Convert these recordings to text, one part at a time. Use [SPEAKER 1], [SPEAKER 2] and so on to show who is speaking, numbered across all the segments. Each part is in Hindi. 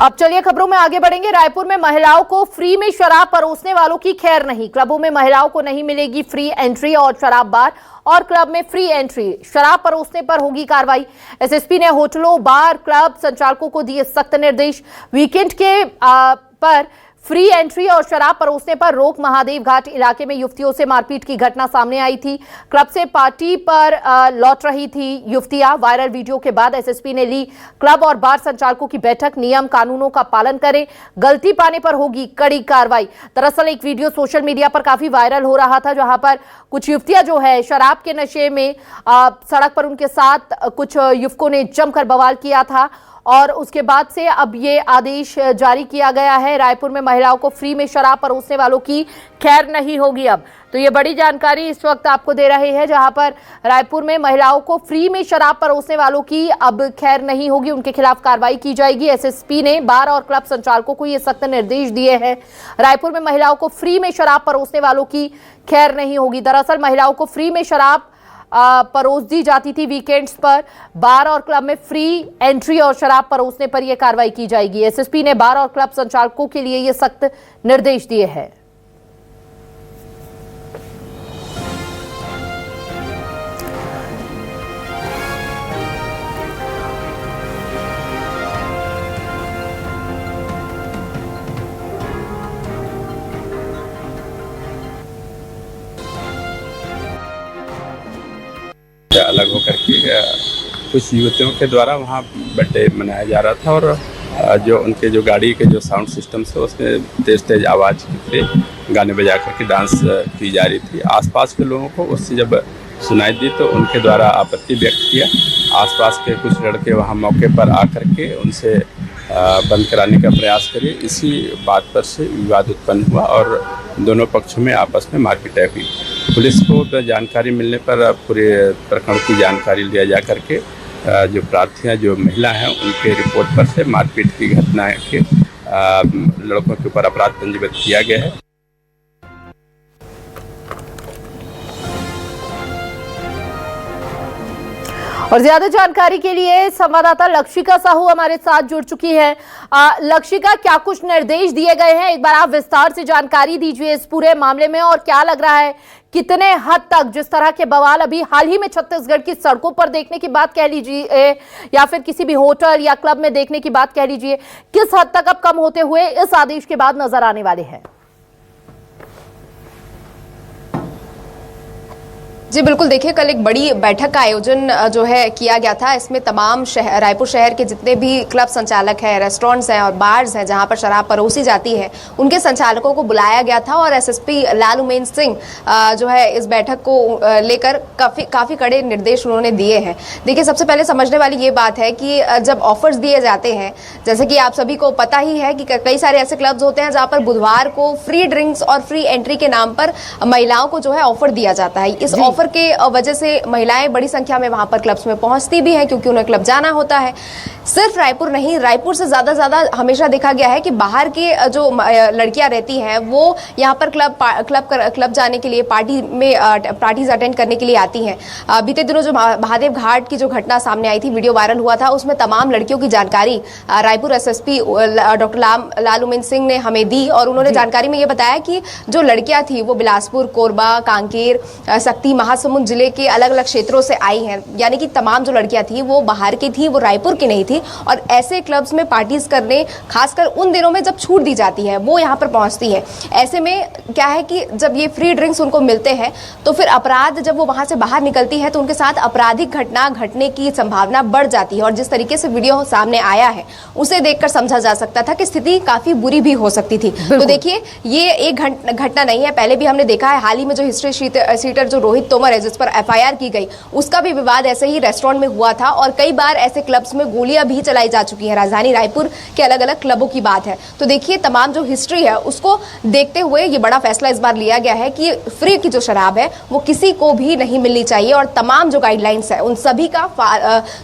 [SPEAKER 1] अब चलिए खबरों में आगे बढ़ेंगे। रायपुर में महिलाओं को फ्री में शराब परोसने वालों की खैर नहीं। क्लबों में महिलाओं को नहीं मिलेगी फ्री एंट्री और शराब बार और क्लब में फ्री एंट्री, शराब परोसने पर होगी कार्रवाई। एसएसपी ने होटलों, बार, क्लब संचालकों को दिए सख्त निर्देश। वीकेंड के पर फ्री एंट्री और शराब परोसने पर रोक। महादेव घाट इलाके में युवतियों से मारपीट की घटना सामने आई थी। क्लब से पार्टी पर लौट रही थी युवतियां। वायरल वीडियो के बाद एसएसपी ने ली क्लब और बार संचालकों की बैठक। नियम कानूनों का पालन करें, गलती पाने पर होगी कड़ी कार्रवाई। दरअसल एक वीडियो सोशल मीडिया पर काफी वायरल हो रहा था, जहां पर कुछ युवतियां जो है शराब के नशे में सड़क पर उनके साथ कुछ युवकों ने जमकर बवाल किया था और उसके बाद से अब ये आदेश जारी किया गया है। रायपुर में महिलाओं को फ्री में शराब परोसने वालों की खैर नहीं होगी। अब तो ये बड़ी जानकारी इस वक्त आपको दे रहे हैं, जहां पर रायपुर में महिलाओं को फ्री में शराब परोसने वालों की अब खैर नहीं होगी, उनके खिलाफ कार्रवाई की जाएगी। एसएसपी ने बार और क्लब संचालकों को ये सख्त निर्देश दिए हैं। रायपुर में महिलाओं को फ्री में शराब परोसने वालों की खैर नहीं होगी। दरअसल महिलाओं को फ्री में शराब परोस दी जाती थी वीकेंड्स पर। बार और क्लब में फ्री एंट्री और शराब परोसने पर यह कार्रवाई की जाएगी। एसएसपी ने बार और क्लब संचालकों के लिए ये सख्त निर्देश दिए हैं।
[SPEAKER 2] अलग होकर के कुछ युवतियों के द्वारा वहाँ बर्थडे मनाया जा रहा था और जो उनके जो गाड़ी के जो साउंड सिस्टम से उसमें तेज तेज आवाज़ पे गाने बजा करके डांस की जा रही थी। आसपास के लोगों को उससे जब सुनाई दी तो उनके द्वारा आपत्ति व्यक्त किया। आसपास के कुछ लड़के वहाँ मौके पर आकर के उनसे बंद कराने का प्रयास करे। इसी बात पर से विवाद उत्पन्न हुआ और दोनों पक्षों में आपस में मारपीट हुई। पुलिस को जानकारी मिलने पर पूरे प्रकरण की जानकारी लिया जा करके जो प्रार्थियां जो महिला हैं उनके रिपोर्ट पर से मारपीट की घटना के लड़कों के ऊपर अपराध पंजीबद्ध किया गया है।
[SPEAKER 1] और ज्यादा जानकारी के लिए संवाददाता लक्षिका साहू हमारे साथ जुड़ चुकी है। लक्षिका, क्या कुछ निर्देश दिए गए हैं? एक बार आप विस्तार से जानकारी दीजिए इस पूरे मामले में, और क्या लग रहा है कितने हद तक जिस तरह के बवाल अभी हाल ही में छत्तीसगढ़ की सड़कों पर देखने की बात कह लीजिए या फिर किसी भी होटल या क्लब में देखने की बात कह लीजिए, किस हद तक अब कम होते हुए इस आदेश के बाद नजर आने वाले हैं?
[SPEAKER 3] जी बिल्कुल, देखिए कल एक बड़ी बैठक का आयोजन जो है किया गया था। इसमें तमाम रायपुर शहर के जितने भी क्लब संचालक हैं, रेस्टोरेंट्स हैं और बार्स हैं जहां पर शराब परोसी जाती है, उनके संचालकों को बुलाया गया था और एसएसपी लालूमेन सिंह जो है इस बैठक को लेकर काफी कड़े निर्देश उन्होंने दिए हैं। देखिए सबसे पहले समझने वाली ये बात है कि जब ऑफर्स दिए जाते हैं, जैसे कि आप सभी को पता ही है कि कई सारे ऐसे क्लब्स होते हैं जहाँ पर बुधवार को फ्री ड्रिंक्स और फ्री एंट्री के नाम पर महिलाओं को जो है ऑफर दिया जाता है। इस ऑफर के वजह से महिलाएं बड़ी संख्या में वहां पर क्लब्स में पहुंचती भी हैं, क्योंकि उन्हें क्लब जाना होता है। सिर्फ रायपुर नहीं, रायपुर से ज्यादा हमेशा देखा गया है कि बाहर के जो लड़कियां रहती हैं वो यहाँ पर क्लब जाने के लिए पार्टीज अटेंड करने के लिए आती हैं। बीते दिनों जो महादेव घाट की जो घटना सामने आई थी, वीडियो वायरल हुआ था, उसमें तमाम लड़कियों की जानकारी रायपुर एसएसपी डॉक्टर लालूमेन सिंह ने हमें दी और उन्होंने जानकारी में ये बताया कि जो लड़कियां थी वो बिलासपुर, कोरबा, कांकेर, शक्ति, महासमुंद जिले के अलग अलग क्षेत्रों से आई हैं। यानी कि तमाम जो लड़कियां थी वो बाहर की थी, वो रायपुर की नहीं थी और ऐसे क्लब्स में पार्टीज करने, खासकर उन दिनों में जब छूट दी जाती है, वो यहाँ पर पहुंचती है। ऐसे में क्या है कि जब ये फ्री ड्रिंक्स उनको मिलते हैं तो फिर अपराध, जब वो वहां से बाहर निकलती है तो उनके साथ आपराधिक घटना घटने की संभावना बढ़ जाती है। और जिस तरीके से वीडियो सामने आया है उसे देखकर समझा जा सकता था कि स्थिति काफी बुरी भी हो सकती थी। तो देखिए ये एक घटना नहीं है, पहले भी हमने देखा है। हाल ही में जो हिस्ट्री शीटर जो रोहित तोमर है, जिस पर एफआईआर की गई, उसका भी विवाद ऐसे ही रेस्टोरेंट में हुआ था और कई बार ऐसे क्लब्स में गोलियां भी चलाई जा चुकी हैं। राजधानी रायपुर के अलग अलग क्लबों की बात है। तो देखिए तमाम जो हिस्ट्री है उसको देखते हुए ये बड़ा फैसला इस बार लिया गया है कि फ्री की जो शराब है वो किसी को भी नहीं मिलनी चाहिए और तमाम जो गाइडलाइंस है उन सभी का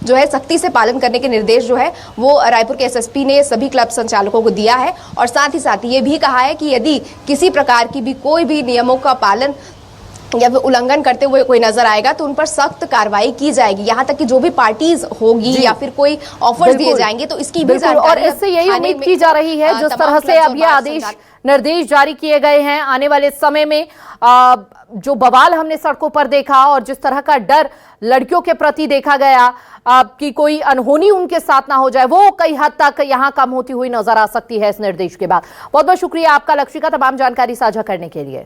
[SPEAKER 3] जो है सख्ती से पालन करने के निर्देश जो है वो रायपुर के एसएसपी ने सभी क्लब संचालकों को दिया है। और साथ ही ये भी कहा है कि यदि किसी प्रकार की भी कोई भी नियमों का पालन या फिर उल्लंघन करते हुए कोई नजर आएगा तो उन पर सख्त कार्रवाई की जाएगी। यहाँ तक कि जो भी पार्टीज होगी या फिर कोई ऑफर्स दिए जाएंगे तो इसकी भी जानकारी
[SPEAKER 1] और इससे यही उम्मीद की जा रही है जिस तरह से अब ये आदेश निर्देश जारी किए गए हैं, आने वाले समय में जो बवाल हमने सड़कों पर देखा और जिस तरह का डर लड़कियों के प्रति देखा गया कि कोई अनहोनी उनके साथ ना हो जाए, वो कई हद तक यहां कम होती हुई नजर आ सकती है इस निर्देश के बाद। बहुत बहुत शुक्रिया आपका लक्ष्य का तमाम जानकारी साझा करने के लिए।